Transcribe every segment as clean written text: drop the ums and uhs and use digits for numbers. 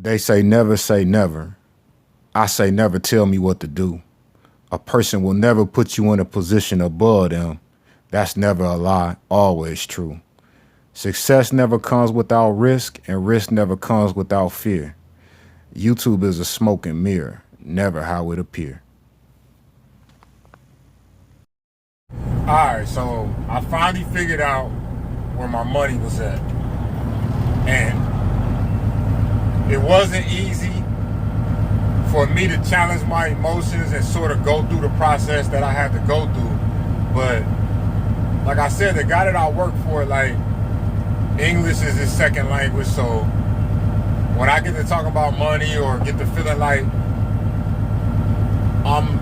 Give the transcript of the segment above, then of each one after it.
They say never. I say never tell me what to do. A person will never put you in a position above them. That's never a lie, always true. Success never comes without risk, and risk never comes without fear. YouTube is a smoke and mirror, never how it appear. Alright, so I finally figured out where my money was at. And it wasn't easy for me to challenge my emotions and sort of go through the process that I had to go through. But like I said, the guy that I work for, like, English is his second language, so when I get to talk about money or get to feeling like I'm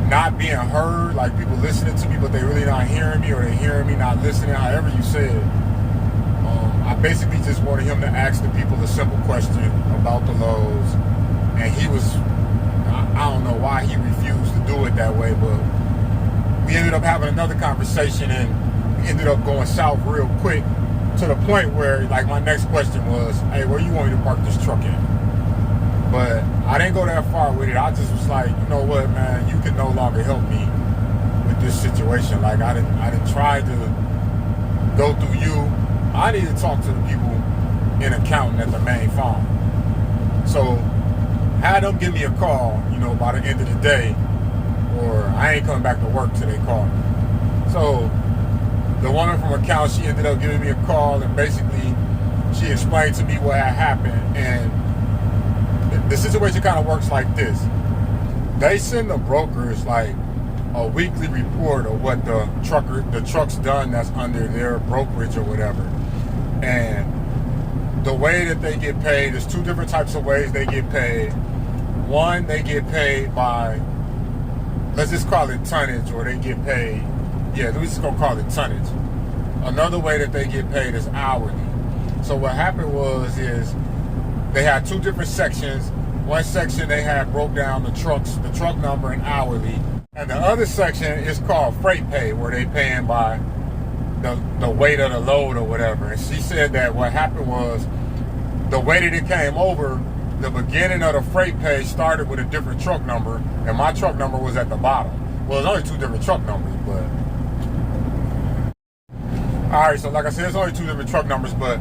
not being heard, like people listening to me but they really not hearing me, or they hearing me not listening, however you say it, I basically just wanted him to ask the people a simple question about the lows, and he was, I don't know why he refused to do it that way, but we ended up having another conversation, and we ended up going south real quick, to the point where, like, my next question was, hey, where you want me to park this truck in? But I didn't go that far with it. I just was like, you know what, man, you can no longer help me with this situation. Like, I didn't try to go through you. I need to talk to the people in accounting at the main farm. So had them give me a call, you know, by the end of the day, or I ain't coming back to work till they call me. So the woman from accounts, she ended up giving me a call, and basically she explained to me what had happened. And the situation kind of works like this. They send the brokers like a weekly report of what the truck's done that's under their brokerage or whatever. And the way that they get paid, there's two different types of ways they get paid. One, they get paid by, let's just call it tonnage, or they get paid, yeah, we just gonna call it tonnage. Another way that they get paid is hourly. So what happened is they had two different sections. One section they had broke down the truck number and hourly. And the other section is called freight pay, where they paying by the weight of the load or whatever. And she said that what happened was, the way that it came over, the beginning of the freight pay started with a different truck number, and my truck number was at the bottom. Well, there's only two different truck numbers, but alright, so like I said, there's only two different truck numbers, but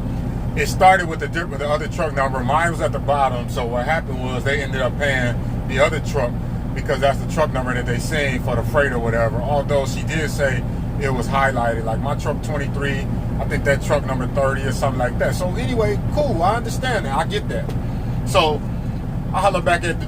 it started with the other truck number. Mine was at the bottom, so what happened was they ended up paying the other truck, because that's the truck number that they seen for the freight or whatever. Although she did say it was highlighted, like my truck 23, I think that truck number 30 or something like that. So anyway, cool, I understand that, I get that. So I holler back at the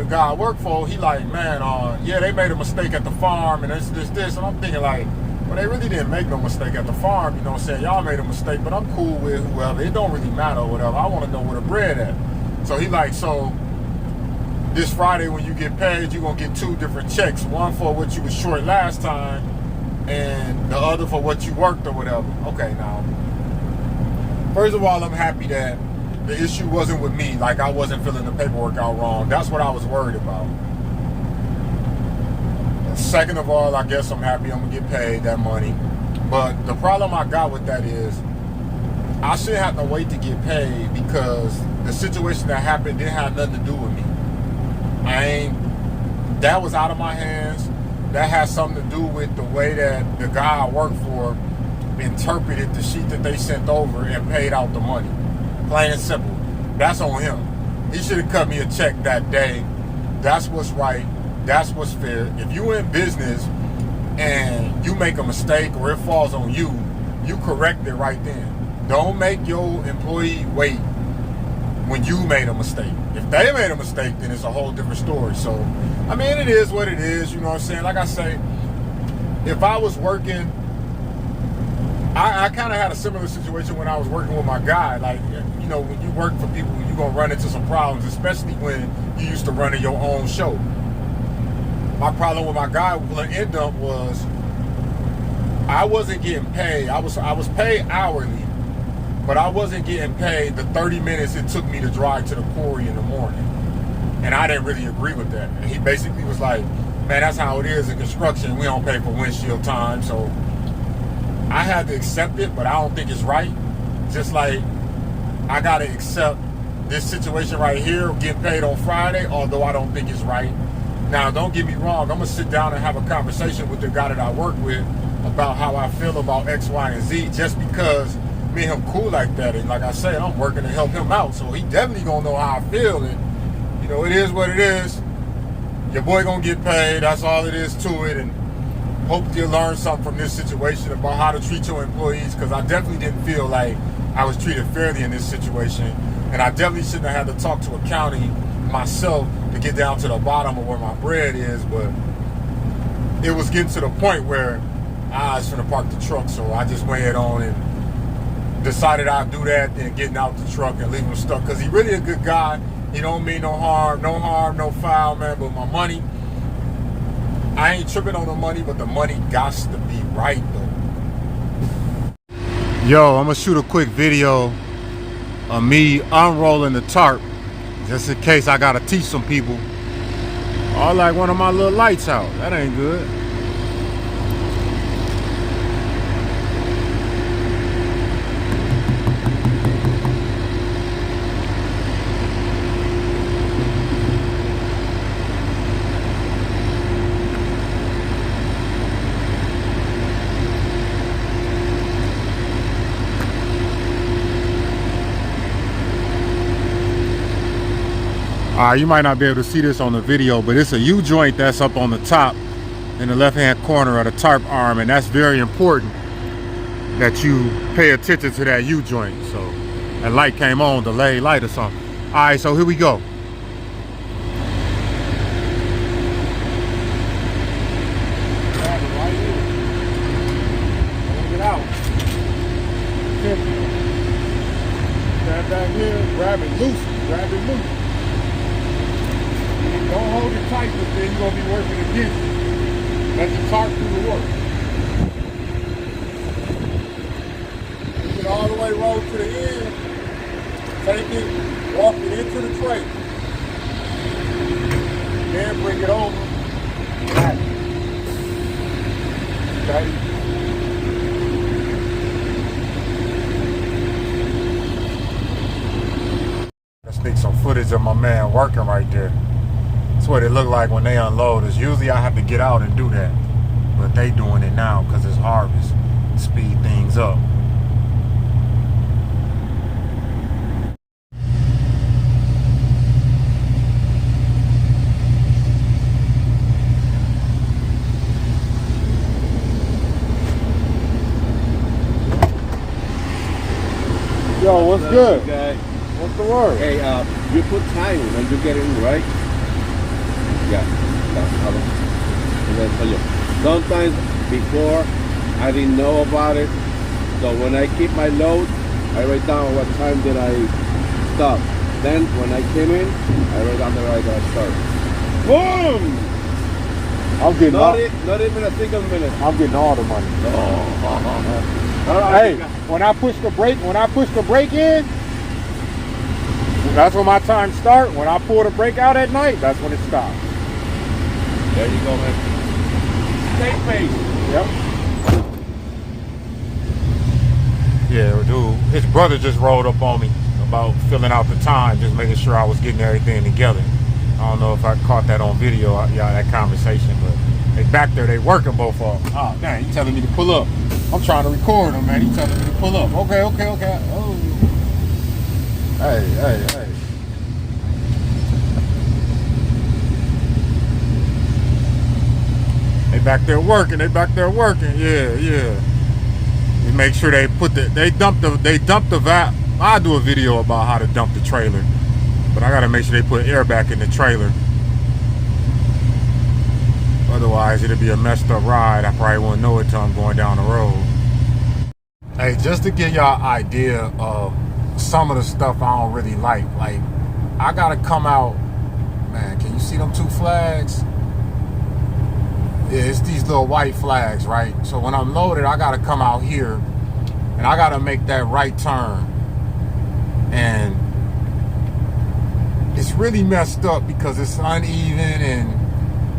guy I work for. He like, man, yeah, they made a mistake at the farm, and this, and I'm thinking like, well, they really didn't make no mistake at the farm, you know what I'm saying? Y'all made a mistake, but I'm cool with whoever. It don't really matter or whatever. I want to know where the bread at. So he like, so this Friday when you get paid, you're going to get two different checks. One for what you was short last time, and the other for what you worked or whatever. Okay, now, first of all, I'm happy that the issue wasn't with me. Like, I wasn't filling the paperwork out wrong. That's what I was worried about. Second of all, I guess I'm happy I'm going to get paid that money. But the problem I got with that is, I shouldn't have to wait to get paid, because the situation that happened didn't have nothing to do with me. That was out of my hands. That has something to do with the way that the guy I work for interpreted the sheet that they sent over and paid out the money. Plain and simple. That's on him. He should have cut me a check that day. That's what's right. That's what's fair. If you in business and you make a mistake or it falls on you, you correct it right then. Don't make your employee wait when you made a mistake. If they made a mistake, then it's a whole different story. So, I mean, it is what it is, you know what I'm saying? Like I say, if I was working, I kind of had a similar situation when I was working with my guy. Like, you know, when you work for people, you're going to run into some problems, especially when you used to run your own show. My problem with my guy with the end up was, I wasn't getting paid. I was paid hourly, but I wasn't getting paid the 30 minutes it took me to drive to the quarry in the morning. And I didn't really agree with that. And he basically was like, man, that's how it is in construction. We don't pay for windshield time. So I had to accept it, but I don't think it's right. Just like I gotta accept this situation right here, get paid on Friday, although I don't think it's right. Now, don't get me wrong, I'm gonna sit down and have a conversation with the guy that I work with about how I feel about X, Y, and Z, just because me and him cool like that. And like I said, I'm working to help him out, so he definitely gonna know how I feel. And you know, it is what it is. Your boy gonna get paid, that's all it is to it. And hope you learn something from this situation about how to treat your employees, because I definitely didn't feel like I was treated fairly in this situation. And I definitely shouldn't have had to talk to a county myself to get down to the bottom of where my bread is. But it was getting to the point where I was finna park the truck, so I just went on and decided I'd do that and getting out the truck and leaving him stuck, because he really a good guy. He don't mean no harm, no foul, man. But my money, I ain't tripping on the money, but the money gots to be right though. Yo, I'm gonna shoot a quick video of me unrolling the tarp, just in case I gotta teach some people. Oh, like one of my little lights out. That ain't good. You might not be able to see this on the video, but it's a U-joint that's up on the top in the left-hand corner of the tarp arm, and that's very important that you pay attention to that U-joint. So that light came on, delayed light or something. All right, so here we go. Grab it right here. Hold it out. Grab back here, grab it loose, grab it loose. Don't hold it tight, but then you're going to be working against it. Let the tarp do the work. Take it all the way roll to the end. Take it, walk it into the tray. Then bring it over. Right. Okay. Let's take some footage of my man working right there. That's what it looked like when they unload. Is usually I have to get out and do that, but they doing it now because it's harvest. Speed things up. Yo, what's good? Okay. What's the word? Hey, you put time when you get in, right? Yeah, sometimes before I didn't know about it, so when I keep my load, I write down what time did I stop. Then when I came in, I write down the right I start. Boom! I'm getting not even a single minute. I'm getting all the money. Hey, when I push the brake in, that's when my time starts. When I pull the brake out at night, that's when it stops. There you go, man. Stay patient. Yep. Yeah, dude. His brother just rolled up on me about filling out the time, just making sure I was getting everything together. I don't know if I caught that on video, that conversation, but they back there, they working both of them. Oh, dang, he telling me to pull up. I'm trying to record him, man. He telling me to pull up. Okay. Oh. Hey. They back there working. Yeah. You make sure they dump the valve. I'll do a video about how to dump the trailer, but I gotta make sure they put air back in the trailer. Otherwise, it'll be a messed up ride. I probably won't know it till I'm going down the road. Hey, just to give y'all an idea of some of the stuff I don't really like I gotta come out, man. Can you see them two flags? Yeah, it's these little white flags, right? So when I'm loaded, I gotta come out here and I gotta make that right turn. And it's really messed up because it's uneven, and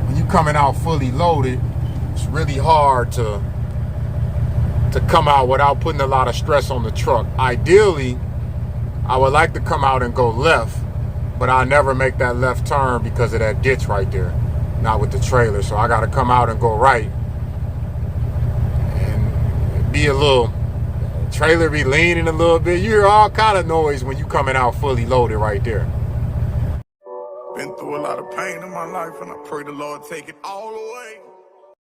when you coming out fully loaded, it's really hard to come out without putting a lot of stress on the truck. Ideally, I would like to come out and go left, but I'll never make that left turn because of that ditch right there. Not with the trailer. So I got to come out and go right. And be a little, trailer be leaning a little bit. You hear all kind of noise when you coming out fully loaded right there. Been through a lot of pain in my life, and I pray the Lord take it all away.